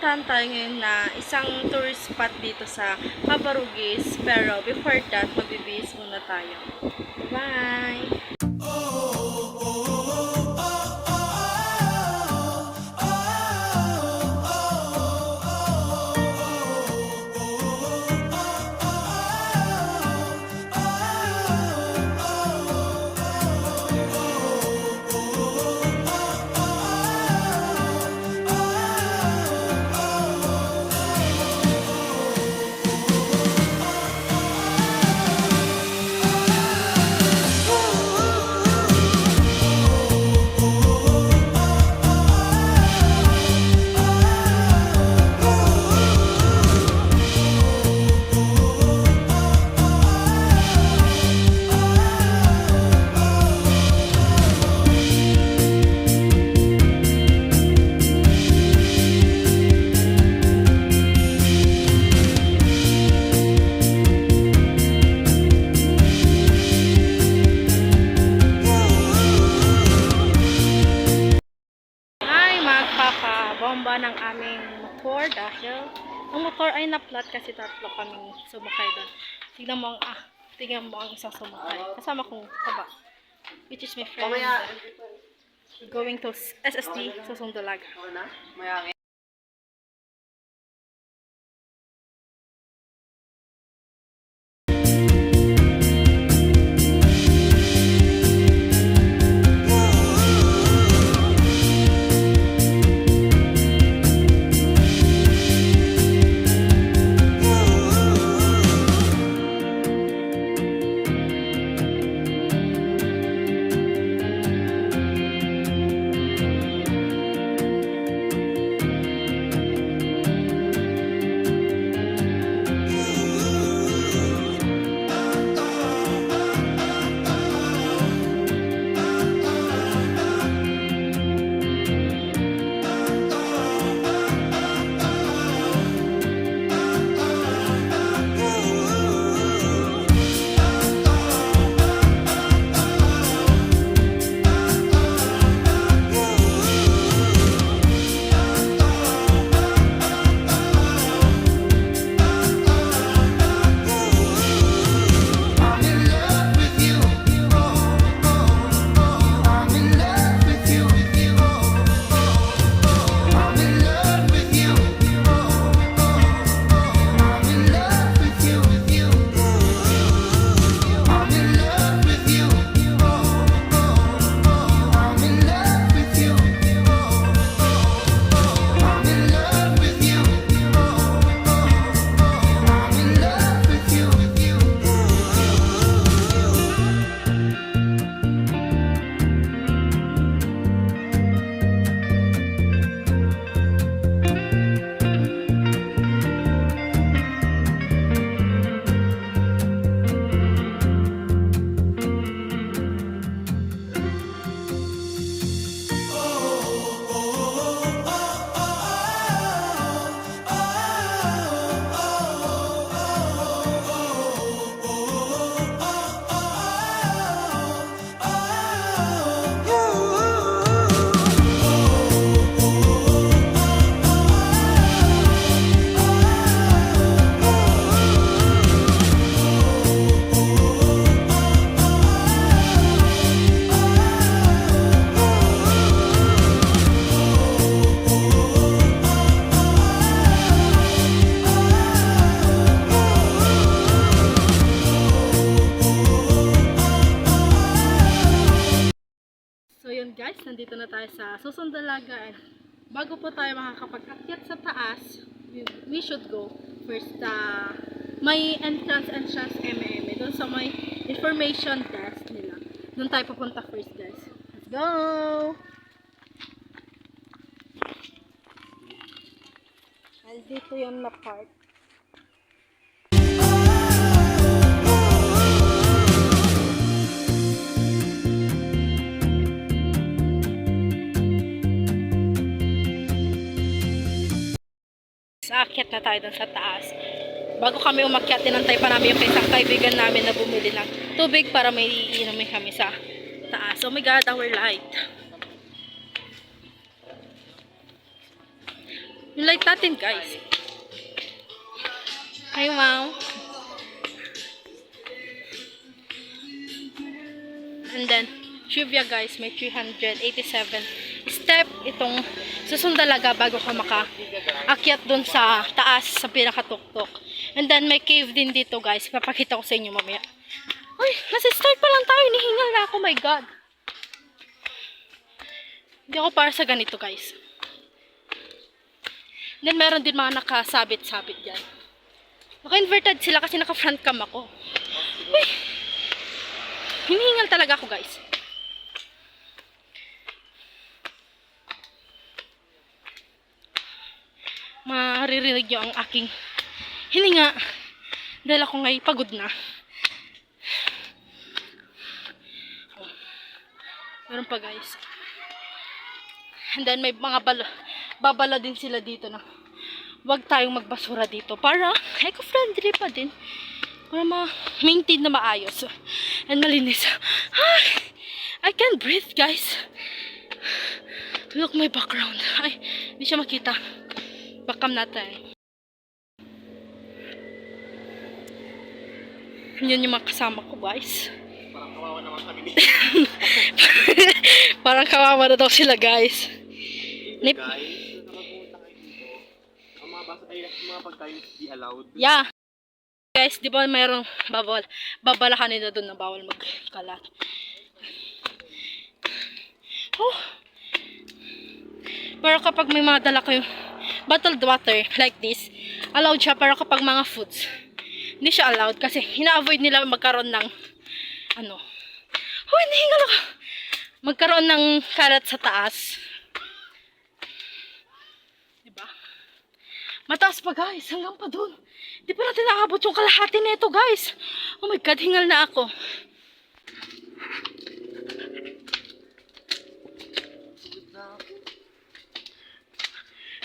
pupuntahan tayo ngayon na isang tourist spot dito sa Cabarugis. Pero before that, magbibihis muna tayo. Bye! Bomba ng aming motor dahil ang motor ay naplat kasi tatlo kami sumakay doon. Tignan mo ang isang sumakay. Kasama kong kaba, which is my friend. Going to SSD, Susundalaga. So yun guys, nandito na tayo sa Susundalaga. Bago po tayo makakapag-akyat sa taas, we should go first sa may entrance MM. Doon sa may information desk nila. Doon tayo pupunta first guys. Let's go! Nandito yung na part. Aakyat na tayo dun sa taas. Bago kami umakyat, tinantay pa namin yung isang kaibigan namin na bumili ng tubig para may iinumin kami sa taas. Oh my God, our light. Yung light natin, guys. Hi, ma'am. And then, trivia guys, may 387 step itong susundalaga bago ka makaakyat dun sa taas sa pinakatuktok. And then, may cave din dito guys. Papakita ko sa inyo mamaya. Uy, nasa start pa lang tayo. Hinihingal na ako. My God. Hindi ako para sa ganito guys. And then, meron din mga nakasabit-sabit dyan. Naka-inverted sila kasi naka-front cam ako. Uy, hinihingal talaga ako guys. Maririnig nyo ang aking hininga dahil ako ngay pagod na. Meron pa guys. And then may mga babala din sila dito na wag tayong magbasura dito para eco-friendly pa din. Para ma-maintain na maayos and malinis. I can't breathe guys. Look my background. Ay, hindi siya makita. Backcam natin. Yun yung mga kasama ko guys. Parang kawawa naman kami dito. Parang kawawa na daw sila guys. Guys, nakapunta kayo dito. Ang mga basa tayo, mga pagkain di allowed. Yeah. Guys, di ba mayroong babalakan nila doon na bawal magkalat. Oh. Pero kapag may mga dala kayong bottled water like this, allowed siya. Pero kapag mga foods, hindi siya allowed kasi hina-avoid nila magkaroon ng hinihingal ako. Magkaroon ng karat sa taas. Diba? Mataas pa guys, hanggang pa dun. Di pa natin nakabot yung kalahati na ito guys. Oh my God, hingal na ako.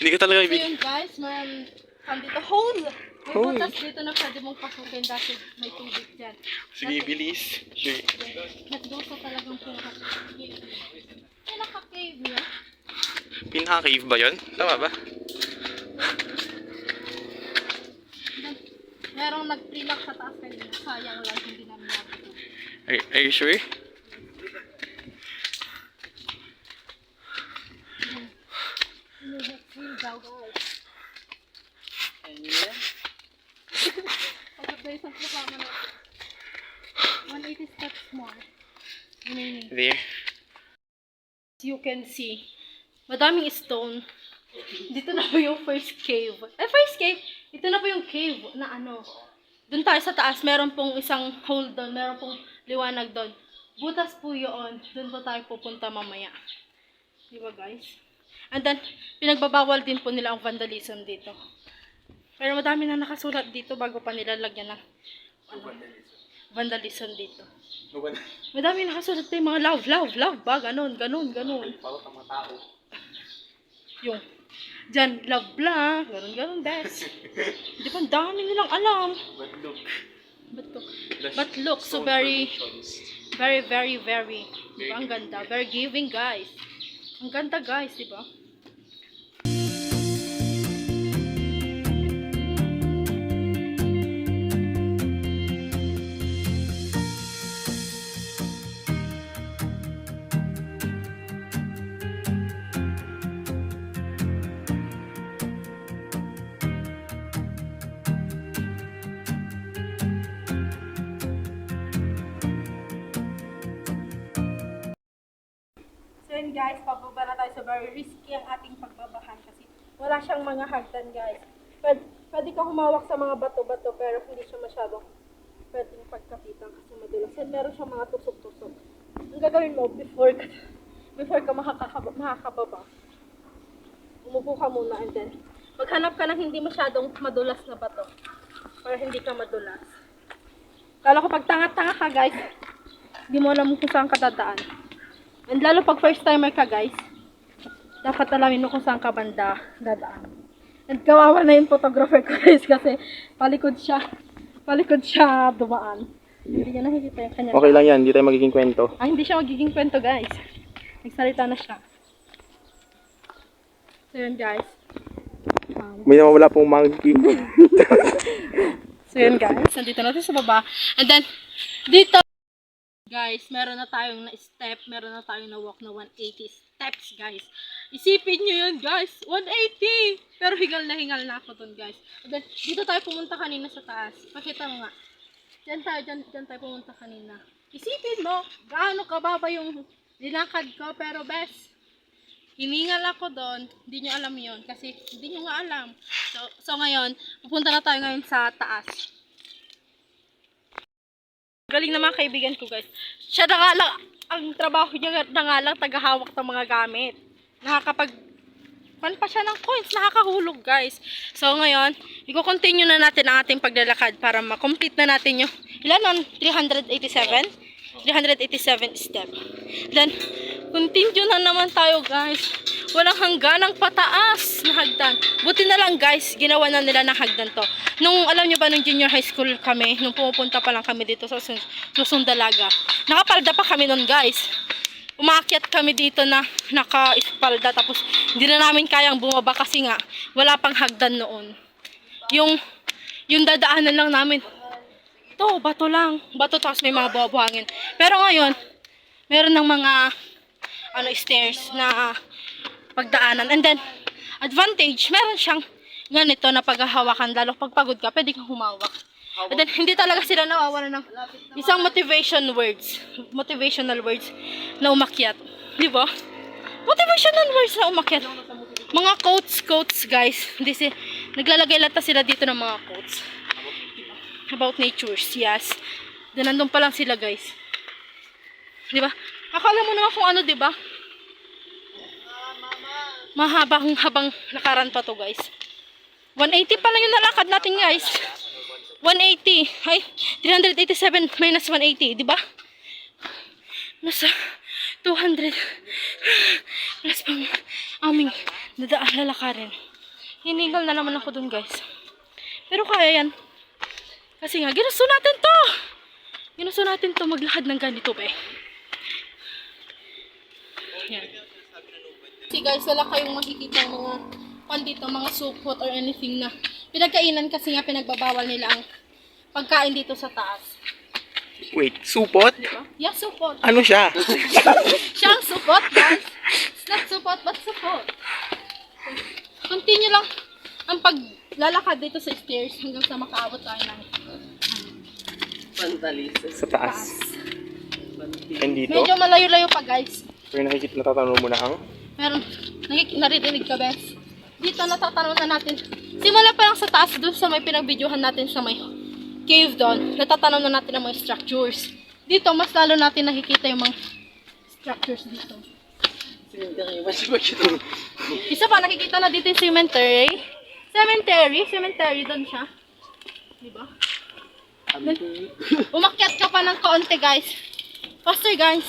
Hindi ka talaga So ibig. yun guys, dito hole. May Hole. butas dito na pwede mong pasukin dahil may tubig dyan. Sige, bilis. Sure. Nagdosa talagang pinaka-cave. Pinaka-cave niya. Pinaka-cave ba yun? Tama ba? Merong nag-pre-lock sa taas kanina. Sayang lang hindi namin nabito. Are you sure? Inihit daw guys. Pagod na isang kasama natin. 180 steps more. Remaining. There. As you can see, madaming stone. Dito na po yung first cave. First cave? Ito na po yung cave na Doon tayo sa taas, meron pong isang hole doon. Meron pong liwanag doon. Butas po yun. Doon po tayo pupunta mamaya. Diba guys? And then, pinagbabawal din po nila ang vandalism dito. Pero madami na nakasulat dito bago pa nila lagyan ng vandalism dito. Madami nakasulat tayo mga love ba? Ganon. Yung, dyan, love blah, ganon, best. Di ba, dami nilang alam. But look, so very, diba, ang ganda. Very giving, guys. Ang ganda, guys, diba? So yun guys, pababa na tayo sa very risky ang ating pagbabahan kasi wala siyang mga hagdan guys. Pwede ka humawak sa mga bato-bato pero hindi siya masyadong pwedeng pagkapitan kasi madulas. And meron siyang mga tusok-tusok. Ang gagawin mo before ka makakababa, umupo ka muna and then maghanap ka ng hindi masyadong madulas na bato para hindi ka madulas. Lalo kapag tanga-tanga ka guys, hindi mo alam kung saan ka dadaan. And lalo pag first timer ka guys, dapat alamin mo kung saan ka banda dadaan. And kawawa na yung photographer ko guys kasi palikod siya dumaan. Hindi niya nakikita yung kanya. Okay lang yan, hindi tayo magiging kwento. Hindi siya magiging kwento guys. Nagsalita na siya. So yun guys. Wow. May nawawala pong monkey. So yun guys, nandito natin sa baba. And then, dito, guys, meron na tayong na-step, meron na tayong na-walk na 180 steps, guys. Isipin nyo yun, guys, 180! Pero hingal na ako dun, guys. And then, dito tayo pumunta kanina sa taas. Pakita mo nga. Diyan tayo pumunta kanina. Isipin mo, gaano kababa yung linakad ko, pero best, hiningal ako doon, hindi nyo alam yon kasi hindi nyo nga alam. So ngayon, pupunta na tayo ngayon sa taas. Galing na mga kaibigan ko, guys. Siya na nga lang, ang trabaho niya na nga lang, tagahawak ng mga gamit. Pan pa siya ng coins, nakakahulog, guys. So ngayon, i-continue na natin ang ating paglalakad para ma-complete na natin yung, ilan on? 387 step. Then, continue na naman tayo, guys. Walang hangganang pataas na hagdan. Buti na lang, guys, ginawa na nila ng hagdan to. Nung, alam nyo ba, nung junior high school kami, nung pumupunta pa lang kami dito sa Sundalaga, nakapalda pa kami nun, guys. Umaakyat kami dito na naka-ispalda, tapos hindi na namin kayang bumaba kasi nga, wala pang hagdan noon. Yung dadaanan lang namin, bato lang. Bato, tapos may mga buhangin. Pero ngayon, meron ng mga stairs na pagdaanan. And then, advantage, meron siyang ganito na paghahawakan. Lalo pag pagod ka, pwede kang humawak. And then, hindi talaga sila nawawala ng isang motivational words na umakyat. Di ba? Motivational words na umakyat. Mga quotes, guys. Naglalagay lata sila dito ng mga quotes. About natures, yes. Then, nandun pa lang sila, guys. Di ba? Akala mo naman kung ano, di ba? Habang nakaran pa to, guys. 180 pa lang yung nalakad natin, guys. 180. Ay, 387 minus 180, di ba? Nasa 200 plus pang aming lalakarin. Hinigal na naman ako dun, guys. Pero kaya yan. Kasi nga, ginusto natin to maglakad ng ganito, be. Yan. Kasi guys, wala kayong makikita mga pandito, mga supot or anything na pinagkainan kasi nga pinagbabawal nila ang pagkain dito sa taas. Wait, supot? Diba? Yeah, supot. Ano siya? Siyang supot, guys. It's not supot, but supot. Continue lang ang paglalakad dito sa stairs hanggang sa makaabot tayo ng Sa taas. And dito? medyo malayo-layo pa, guys. Pero natatanong mo na ang? Meron, naririnig ka, bes. Dito natatanaw na natin. Simula pa lang sa taas, doon sa may pinagbidyohan natin sa may cave doon, natatanaw na natin ang mga structures. Dito, mas lalo natin nakikita yung mga structures dito. Isa pa, nakikita na dito yung cemetery. Cemetery, doon siya. Diba? Umakyat ka pa ng kaunti, guys. Faster, guys.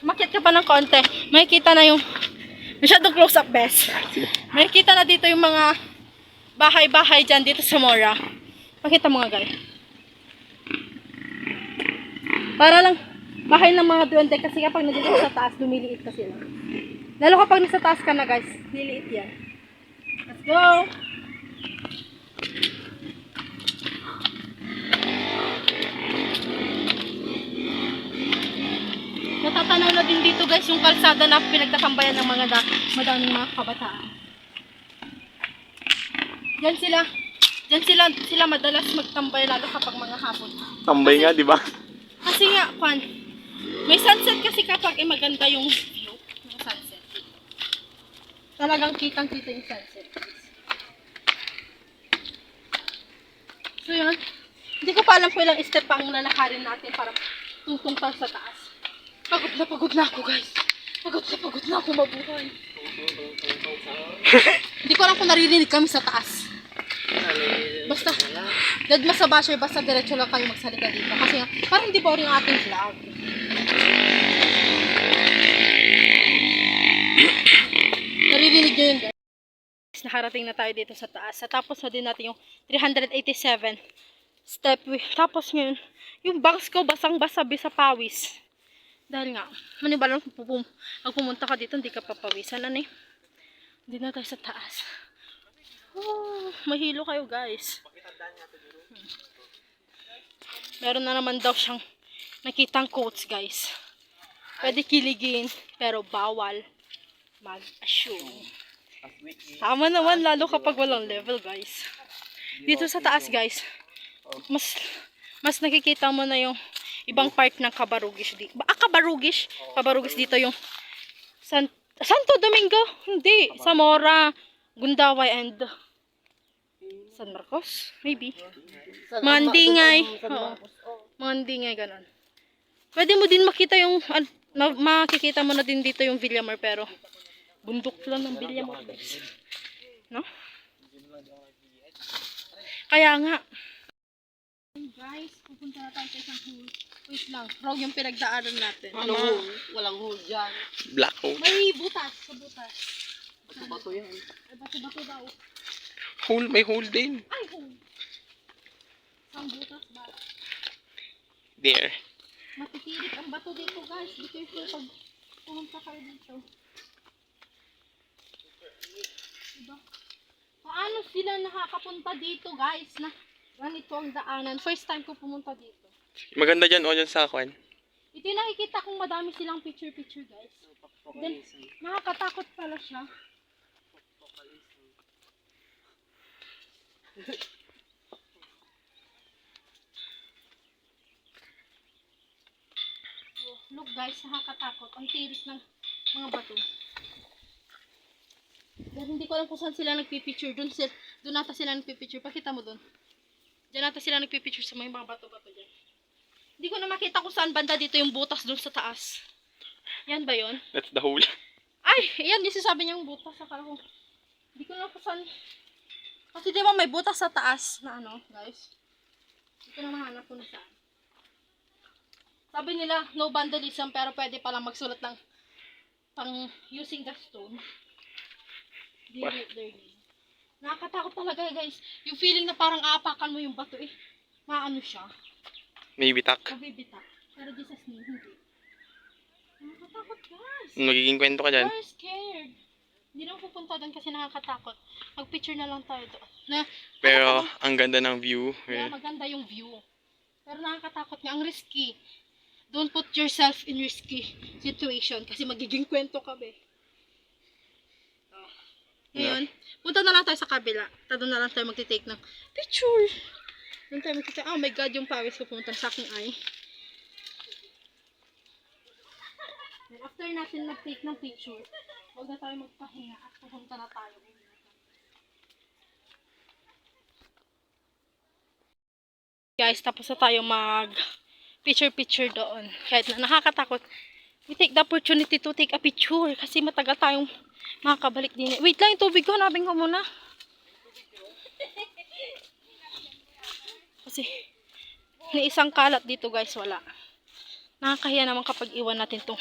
Umakyat ka pa ng kaunti. Makikita na yung masyadong close up, best. Makikita na dito yung mga bahay-bahay dyan dito sa Mora. Pakita mo nga, guys. Para lang bahay ng mga duwende kasi kapag nandito sa taas, lumiliit kasi sila. Lalo kapag nasa taas ka na, guys, liliit yan. Let's go! Natatanaw na din dito, guys, yung kalsada na pinagtatambayan ng madaming mga kabataan. Diyan sila madalas magtambay lalo kapag mga hapon. Tambay nga, di ba? Kasi nga, may sunset kasi kapag maganda yung view ng sunset. Talagang kitang-kita yung sunset. So yun, hindi ko pa alam kung ilang step pa ang lalakarin natin para tungtong pa sa taas. Pagod na ako, guys. Pagod na ako mabuhay. Hindi ko alam kung naririnig kami sa taas. Basta, dadma sa basher, basta diretso lang kayo magsalita dito. Kasi parang hindi boring ang ating vlog. Naririnig nyo yun, guys. Nakarating na tayo dito sa taas. Tapos na din natin yung 387 step. Tapos ngayon, yung bangs ko basang-basa sa pawis. Dahil nga, manibala pag pumunta ka dito, hindi ka papawisan. Ano eh? Hindi na tayo sa taas. Oh, mahilo kayo guys. Pakitandaan natin dito. Meron na naman daw siyang nakitang quotes guys. Pwede kiligin, pero bawal mag-assume. Tama naman, lalo kapag walang level guys. Dito sa taas guys, mas nakikita mo na yung ibang part ng Cabarugis dito. Cabarugis? Cabarugis dito yung Santo Domingo? Hindi. Zamora, Gundaway, and San Marcos? Maybe. Mandingay. Oo. Mandingay, ganun. Pwede mo din makita yung, makikita mo na din dito yung Villamar, pero bundok lang ng Villamar. No? Kaya nga. Guys, pupunta na tayo sa isang hole. Wait lang, wrong yung pinagdaanan natin. Anong hole? Walang hole dyan. Black hole. May butas, sa butas. Bato yan. Ay, bato-bato daw. Hole, may hole din. Ay, hole. Ang butas ba? There. Matitirik ang bato dito guys. Be careful pag pumunta kayo dito. Diba? Paano sila nakakapunta dito guys na ganito ang daanan? First time ko pumunta dito. Maganda dyan o dyan sa kwan. Ito yung nakikita kong madami silang picture-picture guys. Then, nakakatakot pala siya. Oh, look guys, nakakatakot. Ang tirik ng mga bato. Dahil hindi ko alam kung saan sila nagpipicture. Doon nata sila nagpipicture. Pakita mo doon. Diyan nata sila nagpipicture sa mga bato-bato dyan. Hindi ko na makita kung saan banda dito yung butas doon sa taas. Yan ba yun? That's the hole. Ay! Yan yung sinasabi niyang butas. Akala ko. Hindi ko na kung saan. Kasi di ba may butas sa taas na ano, guys? Hindi ko na mahanap kung saan. Sabi nila, no vandalism, pero pwede palang magsulat ng pang using the stone. Nakakatakot talaga guys. Yung feeling na parang aapakan mo yung bato eh. Maano siya. May bitak. Mabibitak. Pero Jesus name, hindi. Nakakatakot guys. Magiging kwento ka dyan. We're scared. Hindi naman pupunta doon kasi nakakatakot. Mag-picture na lang tayo doon. Na, Pero ang ganda ng view. yeah, maganda yung view. Pero nakakatakot nga. Ang risky. Don't put yourself in risky situation kasi magiging kwento ka be. Ngayon, punta na lang tayo sa kabila. Doon na lang tayo magti-take ng picture. Doon tayo magti-take. Oh my God, yung pawis ko pumunta sa aking eye. Then after natin mag-take ng picture, huwag na tayo magpahinga at pupunta na tayo. Guys, tapos na tayo mag-picture doon. Kahit na nakakatakot, we take the opportunity to take a picture kasi matagal tayong makakabalik din. Wait lang, yung tubig ko. Hanapin ko muna. Kasi, may isang kalat dito guys, wala. Nakakahiya naman kapag iwan natin itong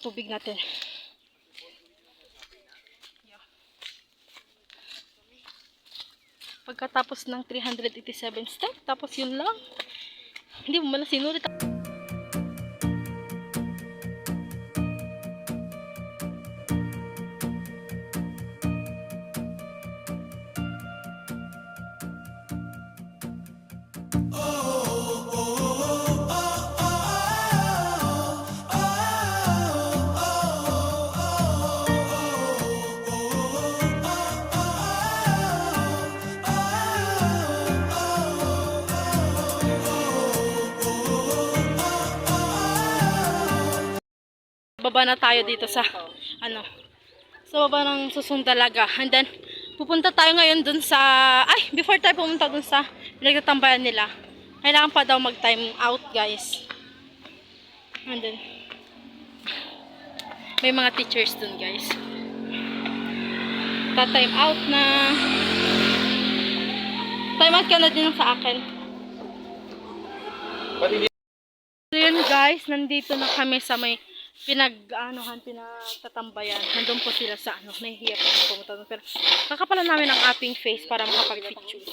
tubig natin. Pagkatapos ng 387 step, tapos yun lang. Hindi mo mala sinulit. Baba na tayo dito sa sa baba ng Susundalaga. And then pupunta tayo ngayon dun sa before tayo pumunta dun sa pinagtatambayan nila, kailangan pa daw mag time out guys. And then may mga teachers dun guys. Ta-time out na. Time out ka na din sa akin. So yun guys, nandito na kami sa may pinagtatambayan. Nandun po sila sa nahihiya po pumunta doon. Pero kakapalan namin ang ating face para makapag-picture.